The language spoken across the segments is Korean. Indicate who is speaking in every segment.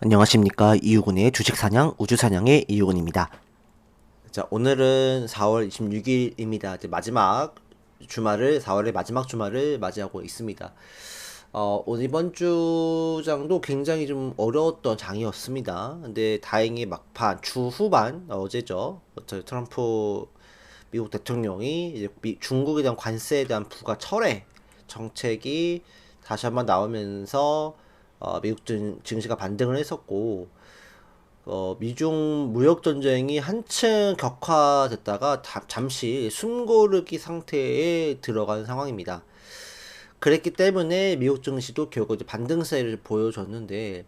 Speaker 1: 안녕하십니까. 이유군의 주식사냥, 우주사냥의 이유군입니다. 자, 오늘은 4월 26일입니다. 이제 마지막 주말을, 4월의 마지막 주말을 맞이하고 있습니다. 오늘 이번 주장도 굉장히 좀 어려웠던 장이었습니다. 근데 다행히 막판, 주 후반, 어제죠. 트럼프 미국 대통령이 이제 중국에 대한 관세에 대한 부가 철회 정책이 다시 한번 나오면서 미국 증시가 반등을 했었고, 미중 무역 전쟁이 한층 격화됐다가 잠시 숨고르기 상태에 들어간 상황입니다. 그랬기 때문에 미국 증시도 결국 이제 반등세를 보여줬는데,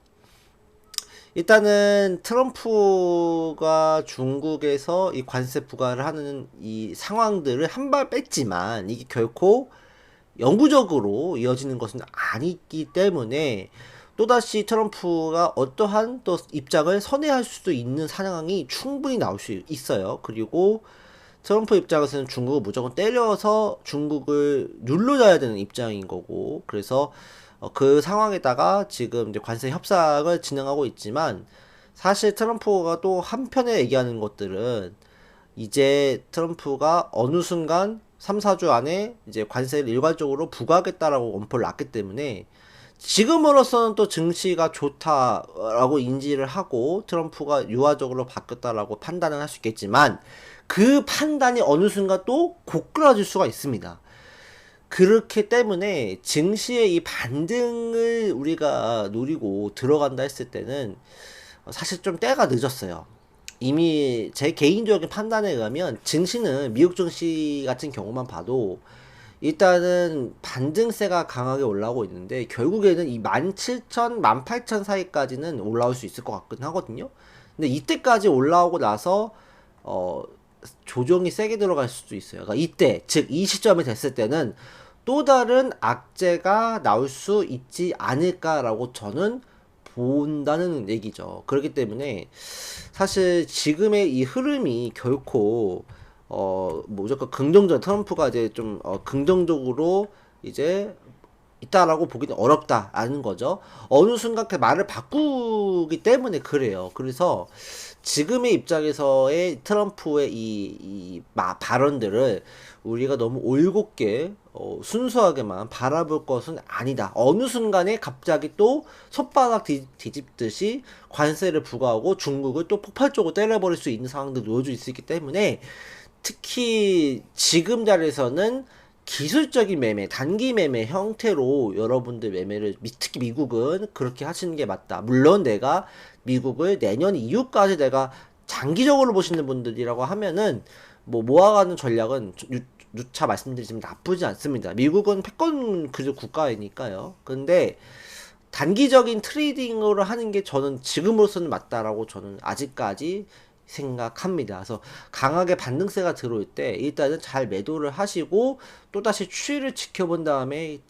Speaker 1: 일단은 트럼프가 중국에서 이 관세 부과를 하는 이 상황들을 한 발 뺐지만 이게 결코 영구적으로 이어지는 것은 아니기 때문에 또다시 트럼프가 어떠한 또 입장을 선회할 수도 있는 상황이 충분히 나올 수 있어요. 그리고 트럼프 입장에서는 중국을 무조건 때려서 중국을 눌러줘야 되는 입장인 거고, 그래서 그 상황에다가 지금 이제 관세 협상을 진행하고 있지만, 사실 트럼프가 또 한편에 얘기하는 것들은 이제 트럼프가 어느 순간 3, 4주 안에 이제 관세를 일괄적으로 부과하겠다라고 엄포를 놨기 때문에 지금으로서는 또 증시가 좋다라고 인지를 하고 트럼프가 유화적으로 바뀌었다라고 판단을 할 수 있겠지만, 그 판단이 어느 순간 또 고꾸라질 수가 있습니다. 그렇기 때문에 증시의 이 반등을 우리가 노리고 들어간다 했을 때는 사실 좀 때가 늦었어요. 이미 제 개인적인 판단에 의하면 증시는 미국 증시 같은 경우만 봐도 일단은 반등세가 강하게 올라오고 있는데, 결국에는 이 17,000, 18,000 사이까지는 올라올 수 있을 것 같긴 하거든요. 근데 이때까지 올라오고 나서 어 조정이 세게 들어갈 수도 있어요. 그러니까 이때, 즉 이 시점이 됐을 때는 또 다른 악재가 나올 수 있지 않을까라고 저는 본다는 얘기죠. 그렇기 때문에 사실 지금의 이 흐름이 결코 무조건 긍정적, 트럼프가 이제 좀 긍정적으로 이제 있다라고 보기는 어렵다라는 거죠. 어느 순간 그 말을 바꾸기 때문에 그래요. 그래서 지금의 입장에서의 트럼프의 발언들을 우리가 너무 올곧게 순수하게만 바라볼 것은 아니다. 어느 순간에 갑자기 또 손바닥 뒤집듯이 관세를 부과하고 중국을 또 폭발적으로 때려버릴 수 있는 상황도 놓여져 있기 때문에, 특히 지금 자리에서는 기술적인 매매, 단기 매매 형태로 여러분들 매매를, 특히 미국은 그렇게 하시는 게 맞다. 물론 내가 미국을 내년 이후까지 내가 장기적으로 보시는 분들이라고 하면은 뭐 모아가는 전략은 누차 말씀드리지만 나쁘지 않습니다. 미국은 패권 그저 국가이니까요. 근데 단기적인 트레이딩으로 하는 게 저는 지금으로서는 맞다라고 저는 아직까지 생각합니다. 그래서 강하게 반등세가 들어올 때 일단은 잘 매도를 하시고 또다시 추이를 지켜본 다음에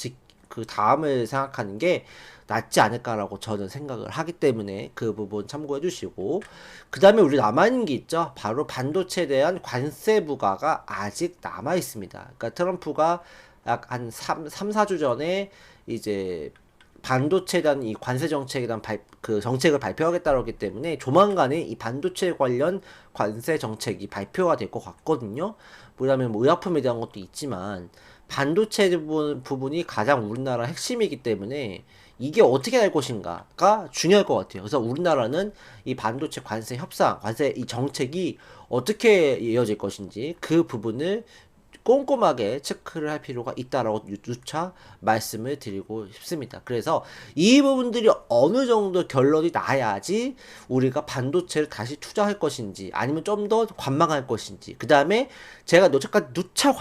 Speaker 1: 그 다음을 생각하는 게 낫지 않을까라고 저는 생각을 하기 때문에 그 부분 참고해 주시고, 그 다음에 우리 남아있는 게 있죠. 바로 반도체에 대한 관세 부과가 아직 남아 있습니다. 그러니까 트럼프가 약 한 3, 4주 전에 이제 반도체에 대한 이 관세 정책에 대한 그 정책을 발표하겠다고 하기 때문에 조만간에 이 반도체 관련 관세 정책이 발표가 될 것 같거든요. 뭐냐면 뭐 의약품에 대한 것도 있지만 반도체 부분이 가장 우리나라 핵심이기 때문에 이게 어떻게 될 것인가가 중요할 것 같아요. 그래서 우리나라는 이 반도체 관세 협상, 관세 이 정책이 어떻게 이어질 것인지 그 부분을 꼼꼼하게 체크를 할 필요가 있다라고 누차 말씀을 드리고 싶습니다. 그래서 이 부분들이 어느 정도 결론이 나야지 우리가 반도체를 다시 투자할 것인지 아니면 좀 더 관망할 것인지, 그 다음에 제가 누차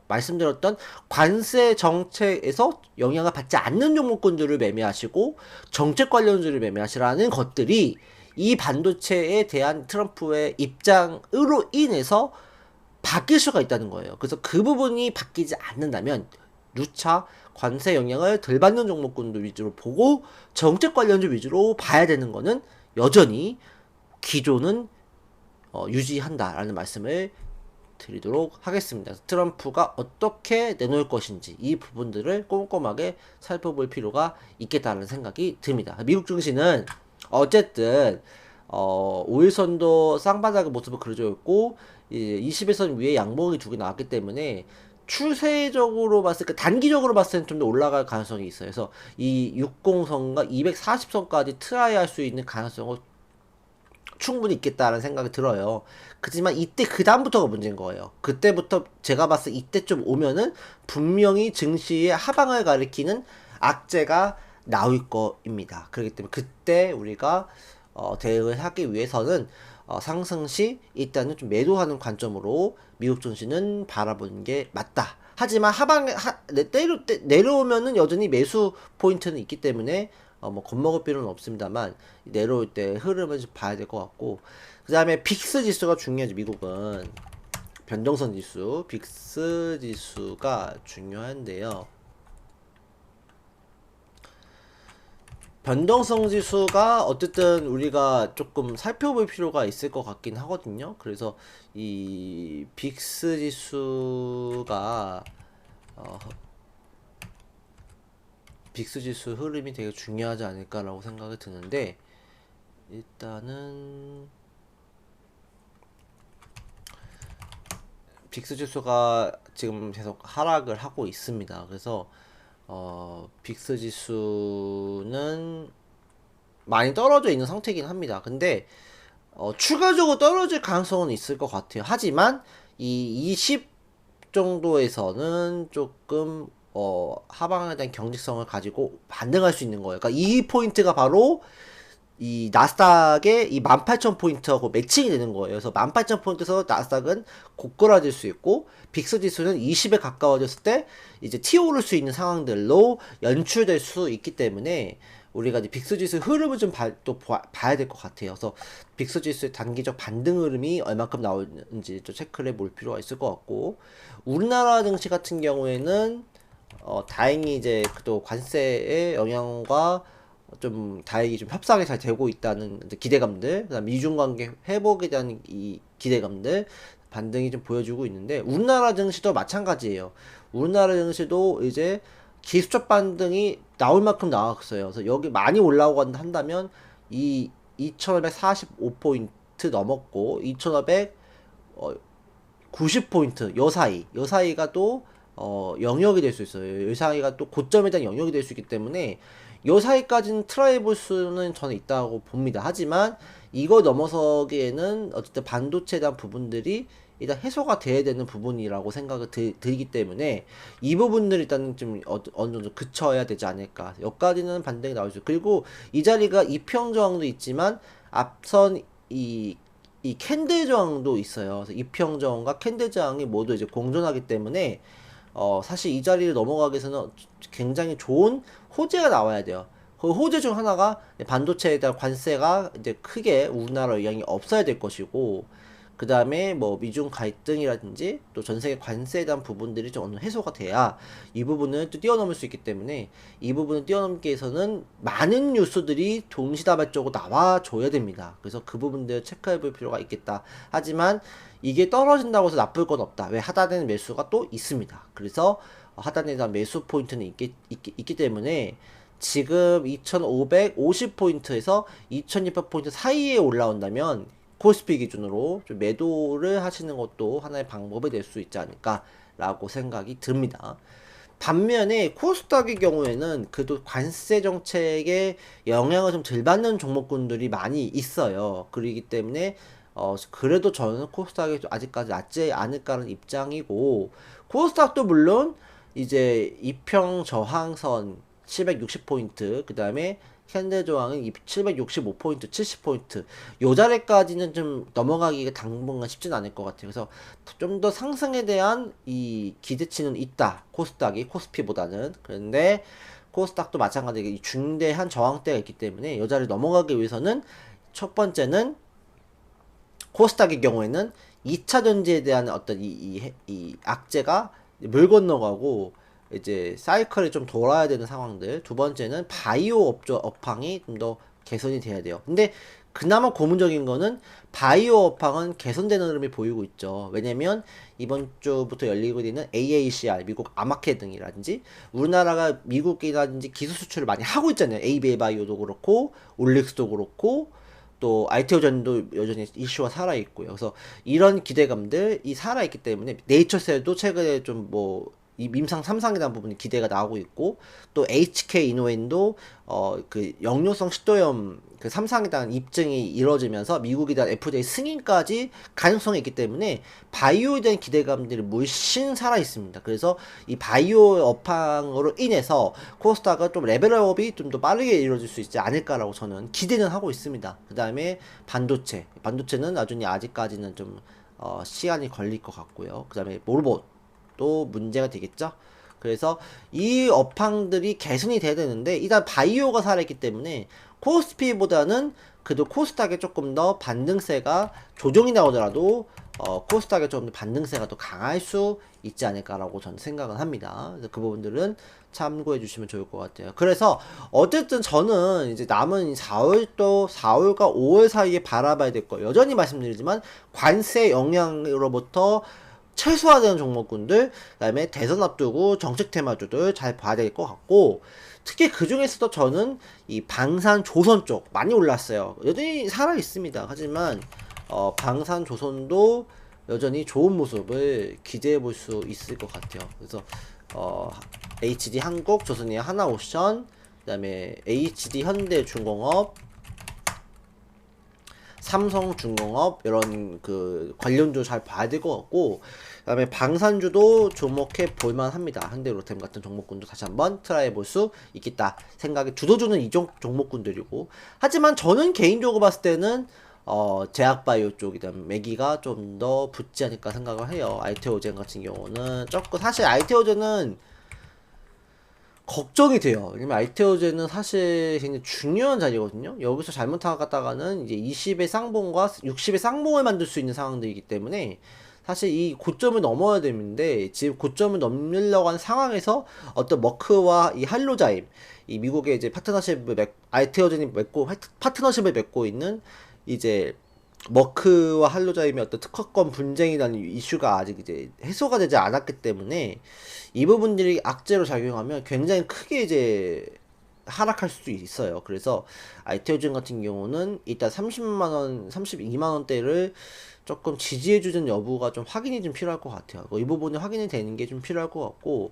Speaker 1: 말씀드렸던 관세 정책에서 영향을 받지 않는 종목군들을 매매하시고 정책 관련주를 매매하시라는 것들이 이 반도체에 대한 트럼프의 입장으로 인해서 바뀔 수가 있다는 거예요. 그래서 그 부분이 바뀌지 않는다면 누차 관세 영향을 덜 받는 종목군들 위주로 보고 정책 관련주 위주로 봐야 되는 거는 여전히 기존은 유지한다라는 말씀을 드리도록 하겠습니다. 트럼프가 어떻게 내놓을 것인지 이 부분들을 꼼꼼하게 살펴볼 필요가 있겠다는 생각이 듭니다. 미국 증시는 어쨌든 5일선도 쌍바닥의 모습을 그려져 있고 이제 21선 위에 양봉이 두 개 나왔기 때문에 추세적으로 봤을 때 단기적으로 봤을 때는 좀 더 올라갈 가능성이 있어요. 그래서 이 60선과 240선까지 트라이 할 수 있는 가능성은 충분히 있겠다라는 생각이 들어요. 그렇지만 이때 그 다음부터가 문제인 거예요. 그때부터 제가 봤을 때 이때쯤 오면은 분명히 증시의 하방을 가리키는 악재가 나올 거입니다. 그렇기 때문에 그때 우리가 대응을 하기 위해서는 상승 시 일단은 좀 매도하는 관점으로 미국 증시는 바라보는 게 맞다. 하지만 내려오면은 여전히 매수 포인트는 있기 때문에 뭐 겁먹을 필요는 없습니다만 내려올 때 흐름을 좀 봐야 될 것 같고, 그 다음에 빅스 지수가 중요하죠. 미국은 변동성 지수, 빅스 지수가 중요한데요. 변동성 지수가 어쨌든 우리가 조금 살펴볼 필요가 있을 것 같긴 하거든요. 그래서 이 빅스 지수가 빅스 지수 흐름이 되게 중요하지 않을까라고 생각이 드는데, 일단은 빅스 지수가 지금 계속 하락을 하고 있습니다. 그래서 빅스 지수는 많이 떨어져 있는 상태이긴 합니다. 근데 추가적으로 떨어질 가능성은 있을 것 같아요. 하지만 이 20 정도에서는 조금 하방에 대한 경직성을 가지고 반등할 수 있는 거예요. 그러니까 이 포인트가 바로 이 나스닥의 이 18,000포인트하고 매칭이 되는 거예요. 그래서 18,000포인트에서 나스닥은 고꾸라질 수 있고, 빅스 지수는 20에 가까워졌을 때 이제 튀어오를 수 있는 상황들로 연출될 수 있기 때문에 우리가 이제 빅스 지수 흐름을 좀 봐야 될 것 같아요. 그래서 빅스 지수의 단기적 반등 흐름이 얼마큼 나오는지 좀 체크를 해볼 필요가 있을 것 같고, 우리나라 증시 같은 경우에는 다행히 이제 또 관세의 영향과 좀 다행히 좀 협상이 잘 되고 있다는 기대감들, 그다음 미중 관계 회복에 대한 이 기대감들 반등이 좀 보여주고 있는데, 우리나라 증시도 마찬가지예요. 우리나라 증시도 이제 기술적 반등이 나올 만큼 나왔어요. 그래서 여기 많이 올라오고 한다면 이 2545포인트 넘었고 2590포인트 요 사이가 또 영역이 될 수 있어요. 요 사이가 또 고점에 대한 영역이 될 수 있기 때문에 요 사이까지는 트라이 해볼 수는 저는 있다고 봅니다. 하지만 이거 넘어서기에는 어쨌든 반도체에 대한 부분들이 일단 해소가 돼야 되는 부분이라고 생각을 들기 때문에 이 부분들 일단 좀 어느 정도 그쳐야 되지 않을까. 여기까지는 반등이 나올 수. 그리고 이 자리가 이평 저항도 있지만 앞선 이 캔들 저항도 있어요. 그래서 이평 저항과 캔들 저항이 모두 이제 공존하기 때문에 사실 이 자리를 넘어가기 위해서는 굉장히 좋은 호재가 나와야 돼요. 그 호재 중 하나가 반도체에 대한 관세가 이제 크게 우리나라 영향이 없어야 될 것이고, 그 다음에 뭐 미중 갈등이라든지 또 전 세계 관세에 대한 부분들이 좀 어느 해소가 돼야 이 부분을 또 뛰어넘을 수 있기 때문에, 이 부분을 뛰어넘기 위해서는 많은 뉴스들이 동시다발적으로 나와줘야 됩니다. 그래서 그 부분들 체크해 볼 필요가 있겠다. 하지만 이게 떨어진다고 해서 나쁠 건 없다. 왜? 하단에는 매수가 또 있습니다. 그래서 하단에 대한 매수 포인트는 있기 때문에 지금 2550포인트에서 2600포인트 사이에 올라온다면 코스피 기준으로 좀 매도를 하시는 것도 하나의 방법이 될 수 있지 않을까 라고 생각이 듭니다. 반면에 코스닥의 경우에는 그래도 관세 정책에 영향을 좀 덜 받는 종목군들이 많이 있어요. 그러기 때문에 그래도 저는 코스닥이 좀 아직까지 낫지 않을까라는 입장이고, 코스닥도 물론 이제 이평 저항선 760포인트, 그 다음에 캔들 저항은 765포인트, 70포인트 요 자리까지는 좀 넘어가기가 당분간 쉽진 않을 것 같아요. 그래서 좀 더 상승에 대한 이 기대치는 있다, 코스닥이 코스피보다는. 그런데 코스닥도 마찬가지로 중대한 저항대가 있기 때문에 요 자리를 넘어가기 위해서는 첫 번째는 코스닥의 경우에는 2차 전지에 대한 어떤 이 악재가 물 건너가고 이제 사이클이 좀 돌아야 되는 상황들. 두 번째는 바이오 업황이 좀 더 개선이 돼야 돼요. 근데 그나마 고무적인 거는 바이오 업황은 개선되는 흐름이 보이고 있죠. 왜냐면 이번 주부터 열리고 있는 AACR, 미국 아마케 등이라든지 우리나라가 미국이라든지 기술 수출을 많이 하고 있잖아요. ABA 바이오도 그렇고 올릭스도 그렇고 또 알테오젠도 여전히 이슈가 살아있고요. 그래서 이런 기대감들이 살아있기 때문에 네이처셀도 최근에 좀 뭐 이 임상 3상이라는 부분이 기대가 나오고 있고 또 HK 이노엔도 그 역류성 식도염 그 3상에 대한 입증이 이루어지면서 미국에 대한 FDA 승인까지 가능성이 있기 때문에 바이오에 대한 기대감들이 물씬 살아 있습니다. 그래서 이 바이오 업황으로 인해서 코스닥은 좀 레벨업이 좀 더 빠르게 이루어질 수 있지 않을까라고 저는 기대는 하고 있습니다. 그 다음에 반도체는 나중에 아직까지는 좀 시간이 걸릴 것 같고요. 그 다음에 로봇도 문제가 되겠죠. 그래서 이 업황들이 개선이 돼야 되는데 일단 바이오가 살아있기 때문에 코스피보다는 그래도 코스닥에 조금 더 반등세가 조정이 나오더라도 코스닥에 조금 더 반등세가 더 강할 수 있지 않을까라고 저는 생각을 합니다. 그래서 그 부분들은 참고해 주시면 좋을 것 같아요. 그래서 어쨌든 저는 이제 남은 4월과 5월 사이에 바라봐야 될 거 여전히 말씀드리지만 관세 영향으로부터 최소화되는 종목군들, 그다음에 대선 앞두고 정책 테마주들 잘 봐야 될 것 같고, 특히 그 중에서도 저는 이 방산조선 쪽 많이 올랐어요. 여전히 살아 있습니다. 하지만 방산조선도 여전히 좋은 모습을 기대해 볼 수 있을 것 같아요. 그래서 HD 한국, 조선이야 하나오션, 그다음에 HD 현대중공업, 삼성중공업 이런 그 관련주 잘 봐야 될 것 같고, 그다음에 방산주도 주목해 볼만 합니다. 현대로템 같은 종목군도 다시 한번 트라이 볼 수 있겠다 생각이 주도주는 이 종목군들이고, 하지만 저는 개인적으로 봤을 때는 제약바이오 쪽이든 매기가 좀 더 붙지 않을까 생각을 해요. 알테오젠 같은 경우는 조금 사실 알테오젠은 걱정이 돼요. 왜냐면 알테오젠은 사실 굉장히 중요한 자리거든요. 여기서 잘못하다가는 이제 20의 쌍봉과 60의 쌍봉을 만들 수 있는 상황들이기 때문에 사실 이 고점을 넘어야 되는데 지금 고점을 넘으려고 하는 상황에서 어떤 머크와 이 할로자임, 이 미국의 이제 알테오젠이 파트너십을 맺고 있는 이제 머크와 할로자임의 어떤 특허권 분쟁이라는 이슈가 아직 이제 해소가 되지 않았기 때문에 이 부분들이 악재로 작용하면 굉장히 크게 이제 하락할 수도 있어요. 그래서 알테오젠 같은 경우는 일단 30만원, 32만원대를 조금 지지해주는 여부가 좀 확인이 좀 필요할 것 같아요. 이 부분이 확인이 되는 게 좀 필요할 것 같고,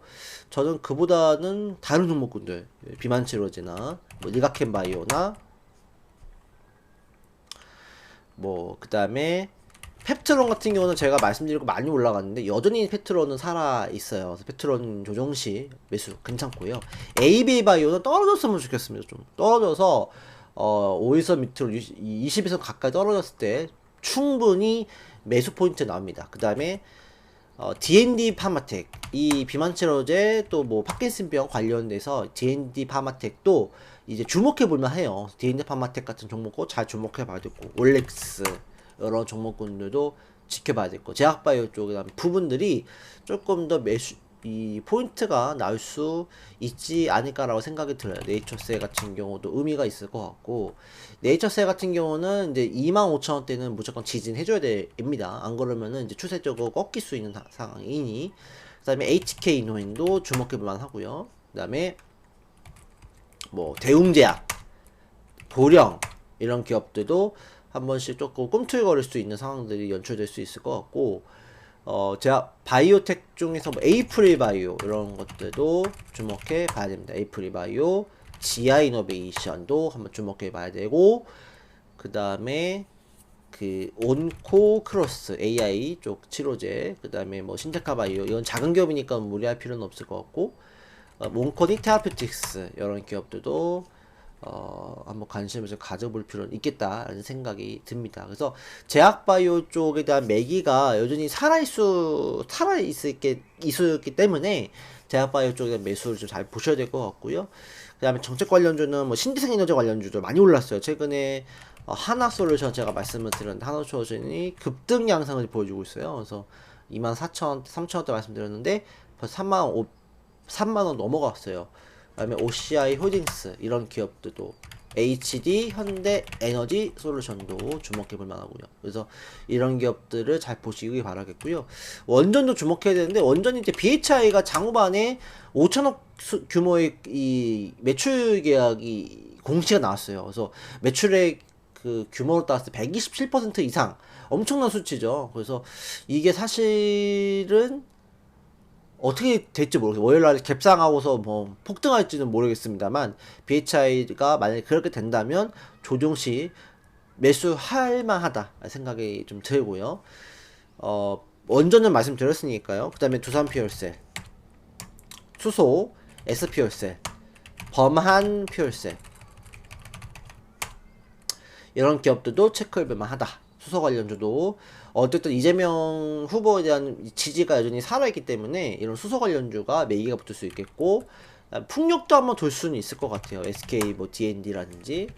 Speaker 1: 저는 그보다는 다른 종목군들, 비만치로제나 뭐 리가켄 바이오나 뭐 그 다음에 펩트론 같은 경우는 제가 말씀드리고 많이 올라갔는데 여전히 펩트론은 살아 있어요. 그래서 펩트론 조정시 매수 괜찮고요. AB 바이오는 떨어졌으면 좋겠습니다. 좀 떨어져서 5일선 밑으로 20일선 가까이 떨어졌을 때 충분히 매수 포인트 나옵니다. 그 다음에 D&D 파마텍, 이 비만치료제 또 뭐 파킨슨병 관련돼서 D&D 파마텍도 이제 주목해 볼만 해요. D&D 파마텍 같은 종목도 잘 주목해 봐야 되고, 올렉스 이런 종목군들도 지켜봐야 되고, 제약바이오 쪽이나 부분들이 조금 더 이 포인트가 나올 수 있지 않을까라고 생각이 들어요. 네이처셀 같은 경우도 의미가 있을 것 같고, 네이처셀 같은 경우는 이제 25,000원대는 무조건 지진해줘야 됩니다. 안 그러면은 이제 추세적으로 꺾일 수 있는 상황이니, 그 다음에 HK 이노엔도 주목해볼만 하고요. 그 다음에 뭐 대웅제약, 보령 이런 기업들도 한 번씩 조금 꿈틀거릴 수 있는 상황들이 연출될 수 있을 것 같고, 제가 바이오텍 중에서 뭐 에이프릴 바이오 이런 것들도 주목해 봐야 됩니다. 에이프릴 바이오, 지아 이노베이션도 한번 주목해 봐야 되고, 그 다음에 그 온코 크로스 AI 쪽 치료제, 그 다음에 뭐 신테카 바이오, 이건 작은 기업이니까 무리할 필요는 없을 것 같고, 몬코닉 테라퓨틱스 이런 기업들도 한번 관심을 좀 가져볼 필요는 있겠다라는 생각이 듭니다. 그래서 제약바이오 쪽에 대한 매기가 여전히 있었기 때문에 제약바이오 쪽에 대한 매수를 좀 잘 보셔야 될 것 같고요. 그 다음에 정책 관련주는 뭐 신재생에너지 관련주도 많이 올랐어요. 최근에 하나솔루션 제가 말씀을 드렸는데, 하나솔루션이 급등 양상을 보여주고 있어요. 그래서 24,000원, 3,000원대 말씀드렸는데 벌써 3만원 넘어갔어요. 그 다음에 OCI 홀딩스 이런 기업들도 HD, 현대 에너지 솔루션도 주목해 볼 만하고요. 그래서 이런 기업들을 잘 보시기 바라겠고요. 원전도 주목해야 되는데, 원전이 이제 BHI가 장후반에 5천억 규모의 이 매출 계약이 공시가 나왔어요. 그래서 매출의 그 규모로 따졌을 때 127% 이상, 엄청난 수치죠. 그래서 이게 사실은 어떻게 될지 모르겠어요. 월요일날 갭상하고서 뭐 폭등할지는 모르겠습니다만, BHI가 만약에 그렇게 된다면 조정시 매수할 만하다 생각이 좀 들고요. 원전은 말씀드렸으니까요. 그 다음에 두산퓨얼셀, 수소, S퓨얼셀, 범한퓨얼셀, 이런 기업들도 체크해볼 만하다. 수소 관련주도 어쨌든 이재명 후보에 대한 지지가 여전히 살아있기 때문에 이런 수소 관련주가 매기가 붙을 수 있겠고, 풍력도 한번 돌 수는 있을 것 같아요. SK 뭐 D&D라든지,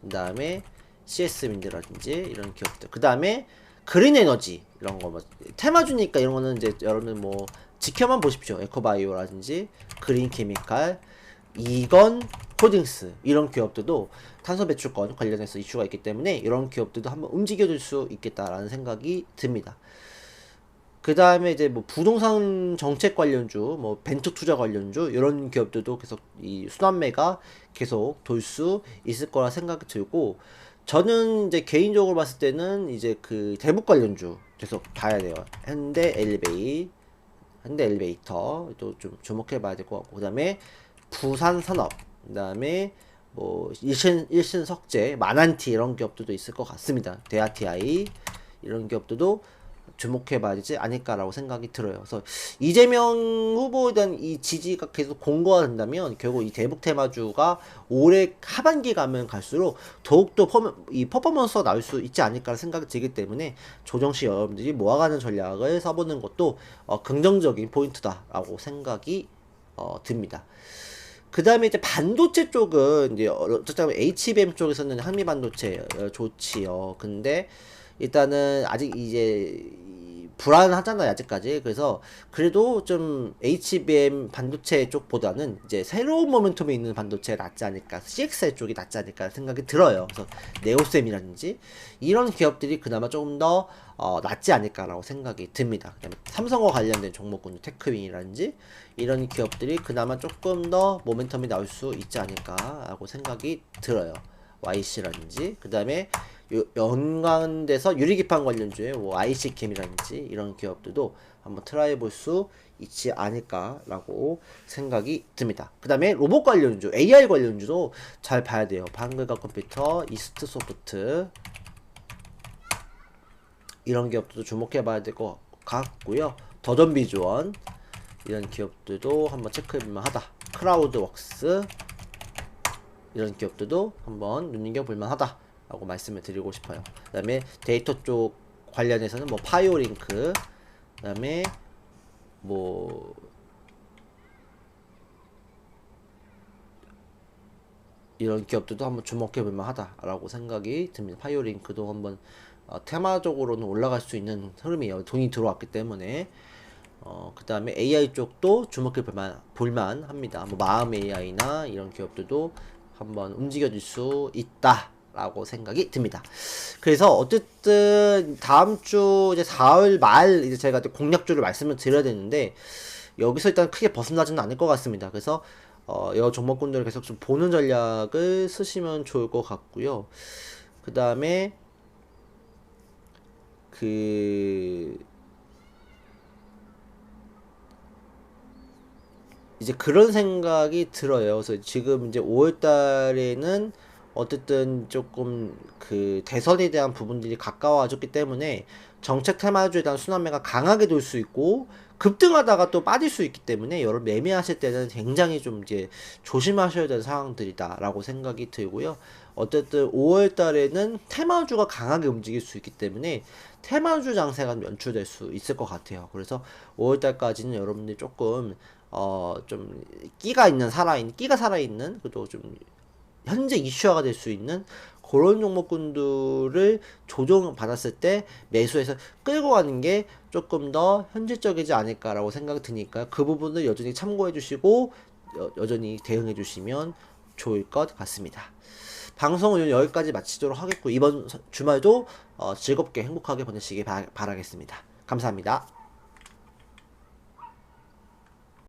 Speaker 1: 그 다음에 CS민드라든지 이런 기업들. 그 다음에 그린 에너지 이런 거 뭐 테마주니까 이런 거는 이제 여러분 뭐 지켜만 보십시오. 에코바이오라든지 그린 케미칼, 이건 홀딩스 이런 기업들도 탄소 배출권 관련해서 이슈가 있기 때문에 이런 기업들도 한번 움직여줄 수 있겠다라는 생각이 듭니다. 그 다음에 이제 뭐 부동산 정책 관련주, 뭐 벤처 투자 관련주 이런 기업들도 계속 이 순환매가 계속 돌 수 있을 거라 생각이 들고, 저는 이제 개인적으로 봤을 때는 이제 그 대북 관련주 계속 봐야 돼요. 현대 엘리베이터 또 좀 주목해 봐야 될 것 같고, 그 다음에 부산산업, 그 다음에 뭐 일신 석재, 마난티 이런 기업들도 있을 것 같습니다. 대아TI 이런 기업들도 주목해 봐야 되지 않을까라고 생각이 들어요. 그래서 이재명 후보에 대한 이 지지가 계속 공고가 된다면 결국 이 대북 테마주가 올해 하반기 가면 갈수록 더욱더 이 퍼포먼스가 나올 수 있지 않을까라는 생각이 들기 때문에 조정시 여러분들이 모아가는 전략을 써보는 것도 긍정적인 포인트다라고 생각이 듭니다. 그 다음에 이제 반도체 쪽은 이제 어쩌면 HBM 쪽에서는 한미 반도체 좋지요. 근데 일단은 아직 이제 불안하잖아요, 아직까지. 그래서 그래도 좀 HBM 반도체 쪽보다는 이제 새로운 모멘텀이 있는 반도체가 낫지 않을까, CXL 쪽이 낫지 않을까 생각이 들어요. 그래서 네오셈이라든지 이런 기업들이 그나마 조금 더 낫지 않을까라고 생각이 듭니다. 그다음에 삼성과 관련된 종목군 테크윈이라든지 이런 기업들이 그나마 조금 더 모멘텀이 나올 수 있지 않을까라고 생각이 들어요. YC라든지, 그 다음에 연관돼서 유리기판 관련주에 뭐 IC캠이라든지 이런 기업들도 한번 트라이 볼 수 있지 않을까라고 생각이 듭니다. 그 다음에 로봇 관련주, AI 관련주도 잘 봐야 돼요. 방글과 컴퓨터, 이스트 소프트 이런 기업들도 주목해 봐야 될 것 같고요. 더전비주원 이런 기업들도 한번 체크해볼만 하다. 크라우드웍스 이런 기업들도 한번 눈여겨볼만 하다 라고 말씀을 드리고 싶어요. 그 다음에 데이터 쪽 관련해서는 뭐 파이오링크, 그 다음에 뭐 이런 기업들도 한번 주목해볼만 하다라고 생각이 듭니다. 파이오링크도 한번 테마적으로는 올라갈 수 있는 흐름이에요. 돈이 들어왔기 때문에. 그 다음에 AI 쪽도 주목해 볼만 합니다. 뭐 마음 AI나 이런 기업들도 한번 움직여줄 수 있다 라고 생각이 듭니다. 그래서 어쨌든 다음 주 이제 4월 말 이제 제가 공략주를 말씀을 드려야 되는데, 여기서 일단 크게 벗어나지는 않을 것 같습니다. 그래서 여러 종목군들을 계속 좀 보는 전략을 쓰시면 좋을 것 같고요. 그 다음에 이제 그런 생각이 들어요. 그래서 지금 이제 5월 달에는 어쨌든 조금 그 대선에 대한 부분들이 가까워졌기 때문에 정책 테마주에 대한 순환매가 강하게 돌 수 있고 급등하다가 또 빠질 수 있기 때문에 여러분 매매하실 때는 굉장히 좀 이제 조심하셔야 되는 상황들이다라고 생각이 들고요. 어쨌든 5월 달에는 테마주가 강하게 움직일 수 있기 때문에 테마주 장세가 연출될 수 있을 것 같아요. 그래서 5월 달까지는 여러분들이 조금 좀 끼가 살아있는 그래도 좀 현재 이슈화가 될 수 있는 그런 종목군들을 조정받았을 때 매수해서 끌고 가는 게 조금 더 현실적이지 않을까라고 생각이 드니까 그 부분을 여전히 참고해 주시고 여전히 대응해 주시면 좋을 것 같습니다. 방송은 여기까지 마치도록 하겠고, 이번 주말도 즐겁게 행복하게 보내시기 바라겠습니다. 감사합니다.